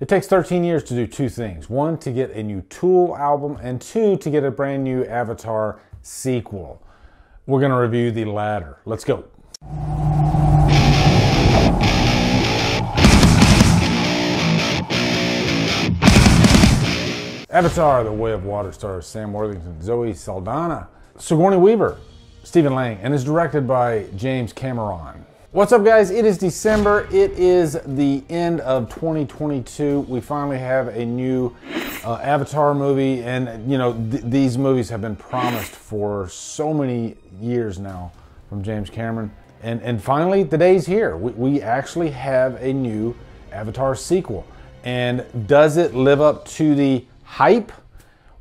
It takes 13 years to do two things. One, to get a new Tool album, and two, to get a brand new Avatar sequel. We're gonna review the latter. Let's go. Avatar, The Way of Water stars Sam Worthington, Zoe Saldana, Sigourney Weaver, Stephen Lang, and is directed by James Cameron. What's up, guys? It is December. It is the end of 2022. We finally have a new Avatar movie, and you know, these movies have been promised for so many years now from James Cameron. And finally, the day's here. We actually have a new Avatar sequel. And does it live up to the hype?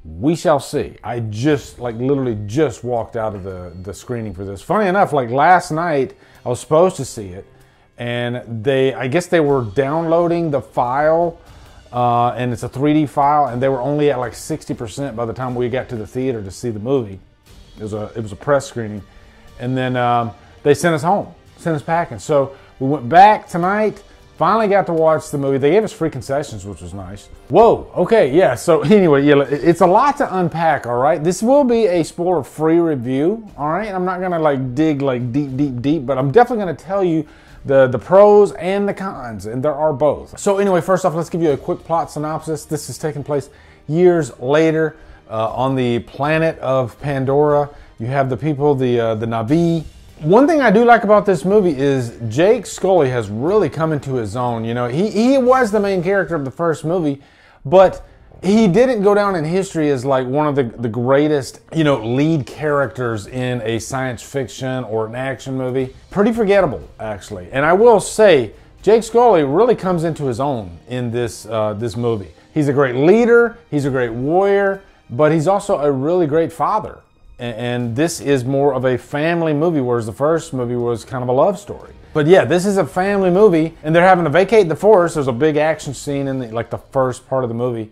We shall see. I just, literally just walked out of the screening for this. Funny enough, last night, I was supposed to see it, and I guess they were downloading the file, and it's a 3D file, and they were only at 60% by the time we got to the theater to see the movie. It was a press screening, and then they sent us home, sent us packing. So we went back tonight. Finally got to watch the movie. They gave us free concessions, which was nice. Whoa, okay, yeah, so anyway, yeah, it's a lot to unpack, all right? This will be a spoiler-free review, all right? I'm not gonna dig deep, but I'm definitely gonna tell you the pros and the cons, and there are both. So anyway, first off, let's give you a quick plot synopsis. This is taking place years later on the planet of Pandora. You have the people, the Na'vi. One thing I do like about this movie is Jake Sully has really come into his own. You know, he was the main character of the first movie, but he didn't go down in history as one of the greatest, lead characters in a science fiction or an action movie. Pretty forgettable, actually. And I will say, Jake Sully really comes into his own in this movie. He's a great leader, he's a great warrior, but he's also a really great father. And this is more of a family movie, whereas the first movie was kind of a love story. But yeah, this is a family movie, and they're having to vacate the forest. There's a big action scene in the first part of the movie,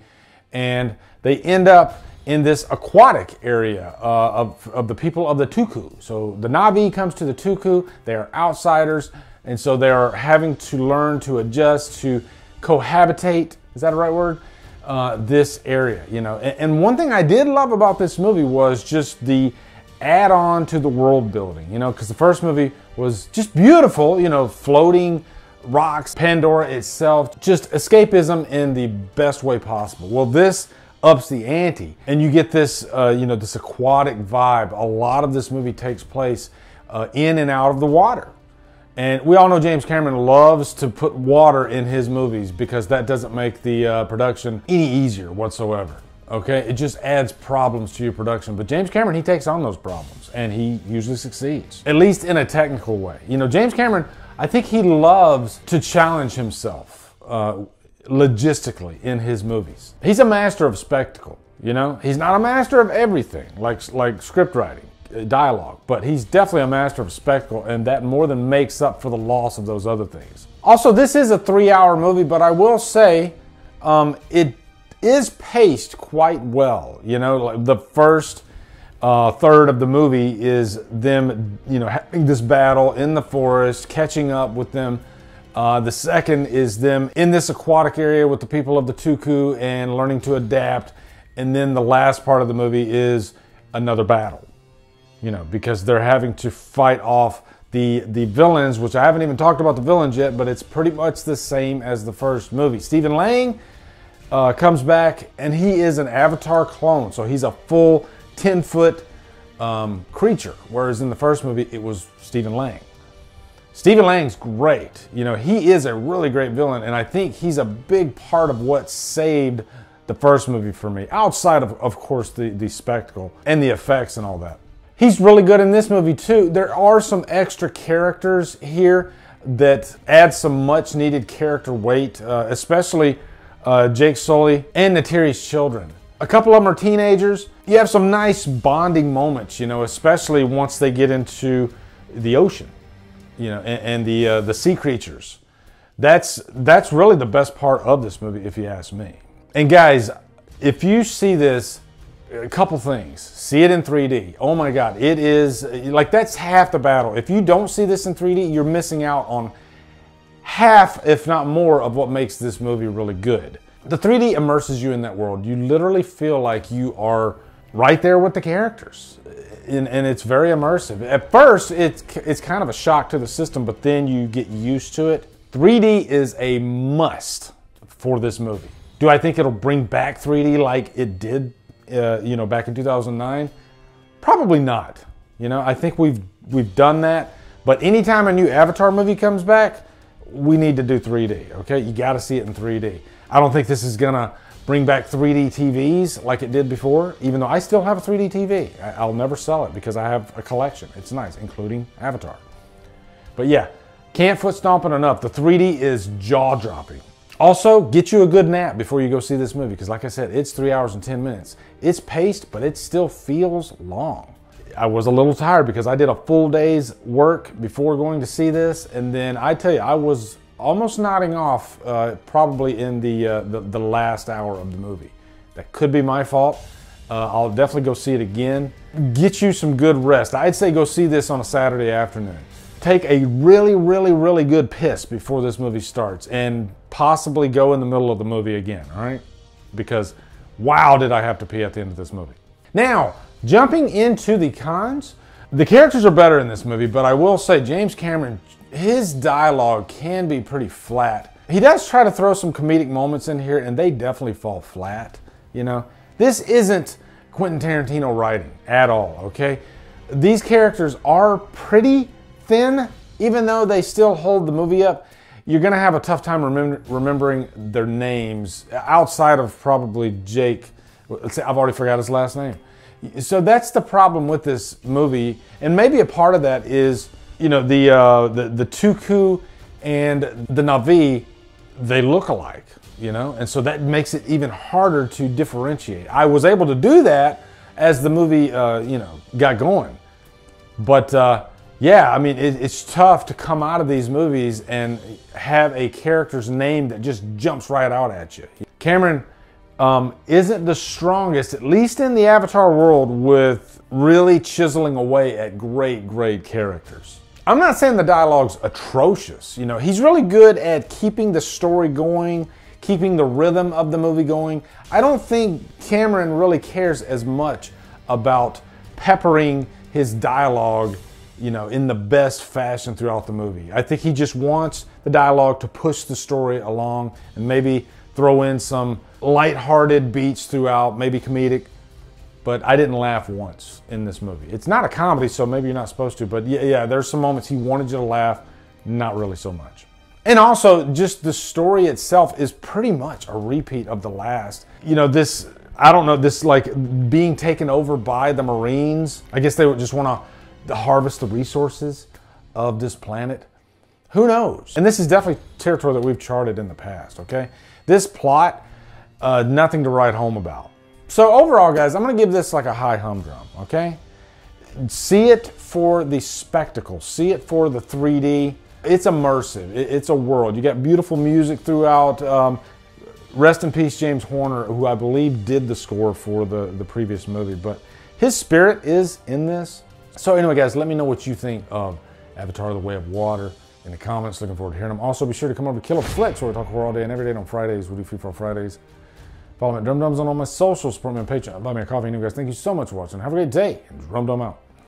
and they end up in this aquatic area of the people of the Tuku. So the Na'vi comes to the Tuku. They are outsiders, and so they are having to learn to adjust, to cohabitate. Is that the right word? This area, and one thing I did love about this movie was just the add-on to the world building, because the first movie was just beautiful, floating rocks, Pandora itself, just escapism in the best way possible. Well, this ups the ante, and you get this, this aquatic vibe. A lot of this movie takes place in and out of the water. And we all know James Cameron loves to put water in his movies because that doesn't make the production any easier whatsoever, okay? It just adds problems to your production. But James Cameron, he takes on those problems, and he usually succeeds, at least in a technical way. James Cameron, I think he loves to challenge himself logistically in his movies. He's a master of spectacle, He's not a master of everything, like script writing, dialogue, but he's definitely a master of spectacle, and that more than makes up for the loss of those other things. Also, this is a 3-hour movie, but I will say it is paced quite well. The first third of the movie is them, having this battle in the forest, catching up with them. The second is them in this aquatic area with the people of the Tuku and learning to adapt. And then the last part of the movie is another battle. Because they're having to fight off the villains, which I haven't even talked about the villains yet, but it's pretty much the same as the first movie. Stephen Lang comes back, and he is an Avatar clone, so he's a full 10-foot creature, whereas in the first movie, it was Stephen Lang. Stephen Lang's great. He is a really great villain, and I think he's a big part of what saved the first movie for me, outside of course, the spectacle and the effects and all that. He's really good in this movie too. There are some extra characters here that add some much needed character weight, especially Jake Sully and Neytiri's children. A couple of them are teenagers. You have some nice bonding moments, especially once they get into the ocean, and the sea creatures. That's really the best part of this movie, if you ask me. And guys, if you see this, a couple things. See it in 3D. Oh my God, it is, that's half the battle. If you don't see this in 3D, you're missing out on half, if not more, of what makes this movie really good. The 3D immerses you in that world. You literally feel like you are right there with the characters. And it's very immersive. At first, it's kind of a shock to the system, but then you get used to it. 3D is a must for this movie. Do I think it'll bring back 3D like it did, back in 2009? Probably not. I think we've done that. But anytime a new Avatar movie comes back, we need to do 3D. Okay, you got to see it in 3D. I don't think this is gonna bring back 3D TVs like it did before. Even though I still have a 3D TV, I'll never sell it because I have a collection. It's nice, including Avatar. But yeah. Can't foot stomping enough. The 3D is jaw-dropping. Also, get you a good nap before you go see this movie, because like I said, it's 3 hours and 10 minutes. It's paced, but it still feels long. I was a little tired because I did a full day's work before going to see this, and then I tell you, I was almost nodding off probably in the last hour of the movie. That could be my fault. I'll definitely go see it again. Get you some good rest. I'd say go see this on a Saturday afternoon. Take a really, really, really good piss before this movie starts and possibly go in the middle of the movie again, all right? Because wow, did I have to pee at the end of this movie. Now, jumping into the cons, the characters are better in this movie, but I will say James Cameron, his dialogue can be pretty flat. He does try to throw some comedic moments in here, and they definitely fall flat, This isn't Quentin Tarantino writing at all, okay? These characters are pretty thin, even though they still hold the movie up. You're gonna have a tough time remembering their names outside of probably Jake. I've already forgot his last name. So that's the problem with this movie, and maybe a part of that is, the Tuku and the Na'vi, they look alike, and so that makes it even harder to differentiate. I was able to do that as the movie, got going, but. Yeah, I mean, it's tough to come out of these movies and have a character's name that just jumps right out at you. Cameron isn't the strongest, at least in the Avatar world, with really chiseling away at great, great characters. I'm not saying the dialogue's atrocious. He's really good at keeping the story going, keeping the rhythm of the movie going. I don't think Cameron really cares as much about peppering his dialogue in the best fashion throughout the movie. I think he just wants the dialogue to push the story along and maybe throw in some lighthearted beats throughout, maybe comedic. But I didn't laugh once in this movie. It's not a comedy, so maybe you're not supposed to. But yeah, there's some moments he wanted you to laugh, not really so much. And also, just the story itself is pretty much a repeat of the last. This like being taken over by the Marines. I guess they would just want to harvest the resources of this planet. Who knows? And this is definitely territory that we've charted in the past, okay? This plot, nothing to write home about. So overall, guys, I'm going to give this like a high humdrum, okay? See it for the spectacle. See it for the 3D. It's immersive. It's a world. You got beautiful music throughout. Rest in peace, James Horner, who I believe did the score for the previous movie. But his spirit is in this. So anyway, guys, let me know what you think of Avatar: The Way of Water in the comments. Looking forward to hearing them. Also, be sure to come over to Killer Flicks, where we talk horror all day and every day. On Fridays, we do Free for Fridays. Follow me at Drumdums on all my socials. Support me on Patreon. Buy me a coffee. Anyway, guys, thank you so much for watching. Have a great day. And Drumdum out.